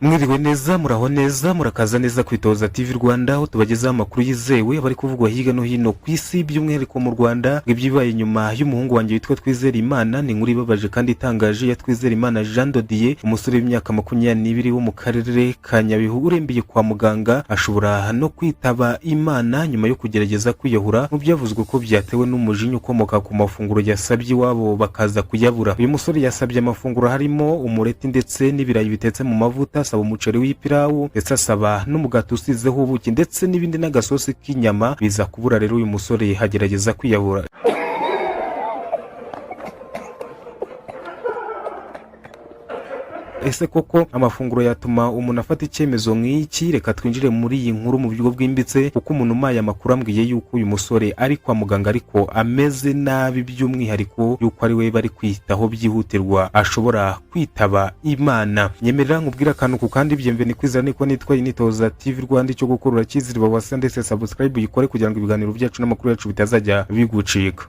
Mwiriwe neza, muraho neza, murakaza neza kwitoza TV Rwanda aho tubagezaho amakuru yizewe bari kuvugwa higa no hino ku isi by'umwihariko mu Rwanda. Ibyibaye nyuma y'umuhungu wanjye witwa Twizerimana ni inkuru ibabaje kandi itangaje ya Twizerimana Jean de Dieu, umusore w'imyaka 22 wo mu karere ka Nyabihu urembiye kwa muganga, ashobora no kwitaba Imana nyuma yo kugerageza kwiyahura mu byavuzwe ko byatewe n'umujinya ukomoka ku mafunguro yasabye iwabo bakaza kuyabura. Uyu musore yasabye amafunguro harimo umureti ndetse n'ibirayi bitetse mu mavuta, asaba umuceri w'ipirawu ndetse asaba n'umugati usizeho ubuki ndetse n'ibindi n'agasosi k'inyama. Biza kubura rero uyu musore hagerageza kwiyahura. Ese koko amafunguro yatuma umuntu afata icyemezo nk'iki? Reka twinjire muri iyi nkuru mu buryo bwimbitse, kuko umuntu umaye amakuru ambwiye yuko uyu musore ari kwa muganga ariko ameze nabi, by'umwihariko yuko ari we bari kwitaho byihutirwa, ashobora kwitaba Imana. Nyemerera nkubwira akantu ku kandi bienvenue kwizera niko nitwa Initoza TV Rwanda, icyo gukorera kizirwa wasa ndetse subscribe uyikore kugira ngo ibiganiro byacu n'amakuru yacu bitazajya bigucika.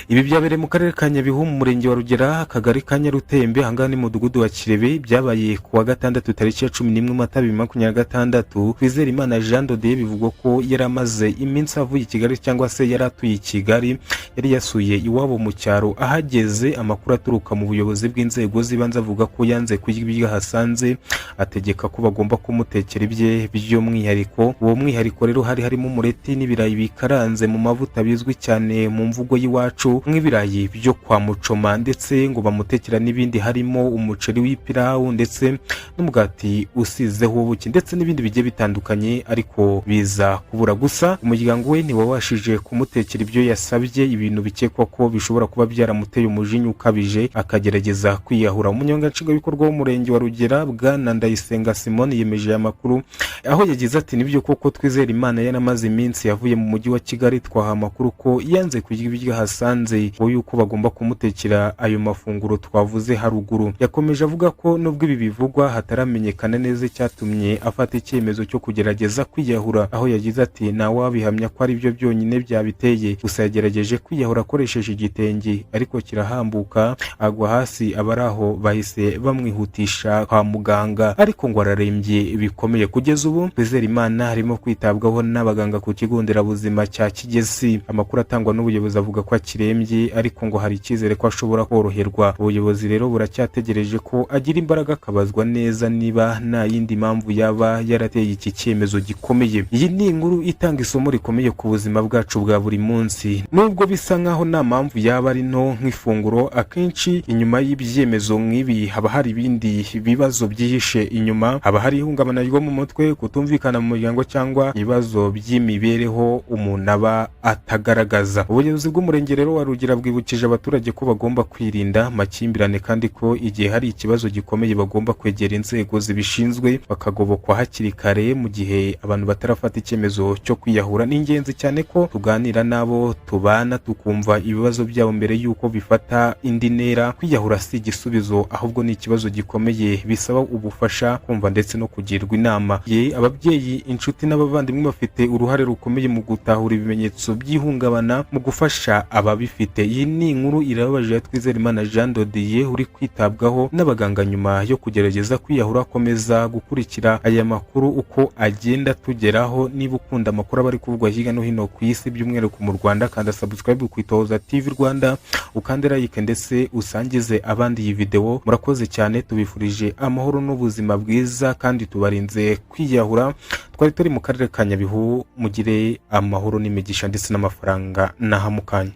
Ibi byabereye mu karere ka Nyabihu mu murenge wa Rugera, akagari ka Nyarutembe, ahangana ni mudugudu wa Kirebe. Byabaye kuwa gatandatu tariki ya 11 Mata 2026. Twizerimana Jean de Dieu bivugwa ko yari amaze iminsi avuye i Kigali cyangwa se yari atuye i Kigali, yari yasuye iwabo mu cyaro. Ahageze amakuru aturuka mu buyobozi bw'inzego z'ibanze avuga ko yanze kuyibya hasanze, ategeka ko bagomba kumutekera ibye by'umwihariko. Uwo mwihariko rero harimo umureti n'ibirayi bikaranze mu mavuta bizwi cyane mu mvugo y'iwacu nk'ibirayi byo kwa Mucoma, ndetse ngo bamutekera n'ibindi harimo umuceri w'ipirawu ndetse n'umugati usizeho ubuki ndetse n'ibindi bigiye bitandukanye, ariko biza kubura. Gusa umuryango we ntiwabashije kumutekera ibyo yasabye, ibintu bikekwa ko bishobora kuba byaramuteye umujinya ukabije akagerageza kwiyahura. Umunyamabanga w'umurenge wa Rugera Bwana Ndayisenga Simone yemeje aya makuru, aho yagize ati nibyo koko Twizerimana yaramaze iminsi yavuye mu mujyi wa Kigali, twaha amakuru ko yanze kuyibya hasanze yuko bagomba kumutekera ayo mafunguro twavuze haruguru. Yakomeje avuga ko nubwo ibi bivugwa hataramenyekana neza icyatumye afata icyemezo cyo kugerageza kwiyahura, aho yagize ati ntawe wabihamya ko ari byo byonyine byabiteye, gusa yagerageje kwiyahura akoresheje igitenge ariko kirahambuka agwa hasi, abaraho bahise bamwihutisha kwa muganga ariko ngo ararembye bikomeye. Kugeza ubu Twizerimana harimo kwitabwaho n'abaganga ku kigo nderabuzima cya Kigezi. Amakuru atangwa n'ubuyobozi avuga ko akirembye ariko ngo hari icyizere ko ashobora koroherwa. Ubuyobozi rero buracyategereje ko agira imbaraga akabazwa neza niba nta yindi mpamvu yaba yarateye iki cyemezo gikomeye. Iyi ni inkuru itanga isomo rikomeye ku buzima bwacu bwa buri munsi. Nubwo bisa nkaho nta mpamvu yaba ari nto nk'ifunguro, akenshi inyuma y'ibyemezo nk'ibi haba hari ibindi bibazo byihishe inyuma. Haba hari ihungabana ryo mu mutwe, kutumvikana mu muryango cyangwa ibibazo by'imibereho umuntu aba atagaragaza. Ubuyobozi bw'umurenge rero wa Rugera bwibukije abaturage ko bagomba kwirinda amakimbirane kandi ko igihe hari ikibazo gikomeye bagomba kwegera inzego zibishinzwe bakagobokwa hakiri kare mu gihe abantu batarafata icyemezo cyo kwiyahura. Ni ingenzi cyane ko tuganira nabo tubana tukumva ibibazo byabo mbere yuko bifata indi ntera. Kwiyahura si igisubizo, ahubwo ni ikibazo gikomeye bisaba ubufasha, kumva ndetse no kugirwa inama. Ababyeyi, inshuti n'abavandimwe bafite uruhare rukomeye mu gutahura ibimenyetso by'ihungabana mu gufasha ababifite. Iyi ni inkuru irababaje ya Twizerimana Jean de Dieu uri kwitabwaho n'abaganga nyuma yo kugerageza kwiyahura. Akomeza gukurikira aya makuru uko agenda tugeraho. Niba ukunda amakuru abari kuvugwa hirya no hino ku isi by'umwihariko mu Rwanda, kanda subscribe kwitoza TV Rwanda, ukande like ndetse usangize abandi iyi video. Murakoze cyane, tubifurije amahoro n'ubuzima bwiza kandi tubarinze kwiyahura. Twari turi mu karere ka Nyabihu, mugire amahoro n'imigisha ndetse n'amafaranga nahamukanye.